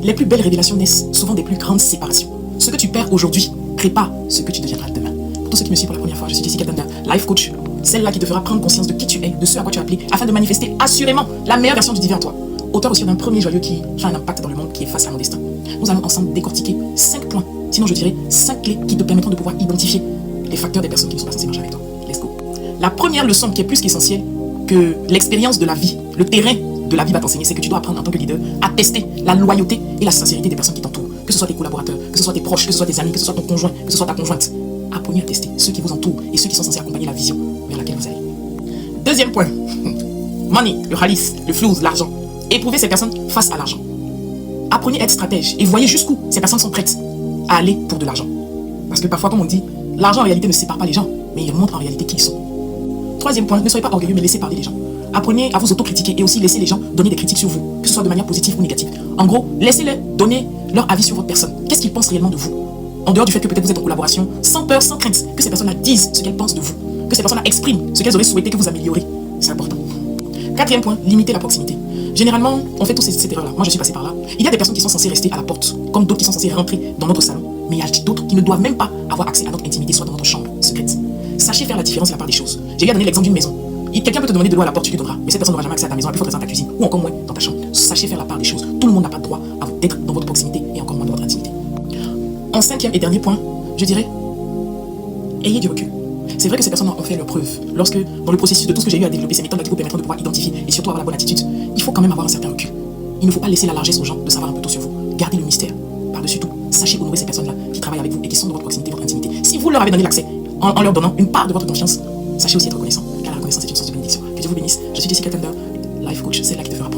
Les plus belles révélations naissent souvent des plus grandes séparations. Ce que tu perds aujourd'hui prépare ce que tu deviendras demain. Pour tous ceux qui me suivent pour la première fois, je suis Jessica Tanda, life coach, celle-là qui te fera prendre conscience de qui tu es, de ce à quoi tu es appelé, afin de manifester assurément la meilleure version du divin en toi. Auteur aussi d'un premier joyeux qui a un impact dans le monde, qui est face à mon destin. Nous allons ensemble décortiquer 5 points, sinon je dirais 5 clés qui te permettront de pouvoir identifier les facteurs des personnes qui ne sont pas censées marcher avec toi. Let's go. La première leçon qui est plus qu'essentielle que l'expérience de la vie, le terrain de la vie va t'enseigner, c'est que tu dois apprendre en tant que leader à tester la loyauté et la sincérité des personnes qui t'entourent. Que ce soit tes collaborateurs, que ce soit tes proches, que ce soit tes amis, que ce soit ton conjoint, que ce soit ta conjointe. Apprenez à tester ceux qui vous entourent et ceux qui sont censés accompagner la vision vers laquelle vous allez. Deuxième point. Money, le khalis, le flouze, l'argent. Éprouvez ces personnes face à l'argent. Apprenez à être stratège et voyez jusqu'où ces personnes sont prêtes à aller pour de l'argent. Parce que parfois, comme on dit, l'argent en réalité ne sépare pas les gens, mais il montre en réalité qui ils sont. Troisième point, ne soyez pas orgueilleux, mais laissez parler les gens. Apprenez à vous autocritiquer et aussi laissez les gens donner des critiques sur vous, que ce soit de manière positive ou négative. En gros, laissez-les donner leur avis sur votre personne. Qu'est-ce qu'ils pensent réellement de vous? En dehors du fait que peut-être vous êtes en collaboration, sans peur, sans crainte, que ces personnes-là disent ce qu'elles pensent de vous, que ces personnes-là expriment ce qu'elles auraient souhaité que vous améliorez. C'est important. Quatrième point, limitez la proximité. Généralement, on fait tous cette erreur-là. Moi, je suis passé par là. Il y a des personnes qui sont censées rester à la porte, comme d'autres qui sont censées rentrer dans notre salon. Mais il y a d'autres qui ne doivent même pas avoir accès à notre intimité, soit dans notre chambre secrète. Sachez faire la différence de la part des choses. J'ai donné l'exemple d'une maison. Quelqu'un peut te demander de l'eau à la porte, tu lui donneras. Mais cette personne n'aura jamais accès à ta maison, elle peut faire dans ta cuisine, ou encore moins dans ta chambre. Sachez faire la part des choses. Tout le monde n'a pas le droit d'être dans votre proximité et encore moins dans votre intimité. En cinquième et dernier point, je dirais, ayez du recul. C'est vrai que ces personnes ont fait leur preuve. Lorsque, dans le processus de tout ce que j'ai eu à développer, ces méthodes qui vous permettront de pouvoir identifier et surtout avoir la bonne attitude, il faut quand même avoir un certain recul. Il ne faut pas laisser la largesse aux gens de savoir un peu tout sur vous. Gardez le mystère. Par-dessus tout, sachez honorer ces personnes-là qui travaillent avec vous et qui sont dans votre proximité, votre intimité. Si vous leur avez donné l'accès en leur donnant une part de votre confiance, sachez aussi être reconnaissant. Car la reconnaissance est une source de bénédiction. Que Dieu vous bénisse. Je suis Jessica Tanda, life coach, c'est là qui te fera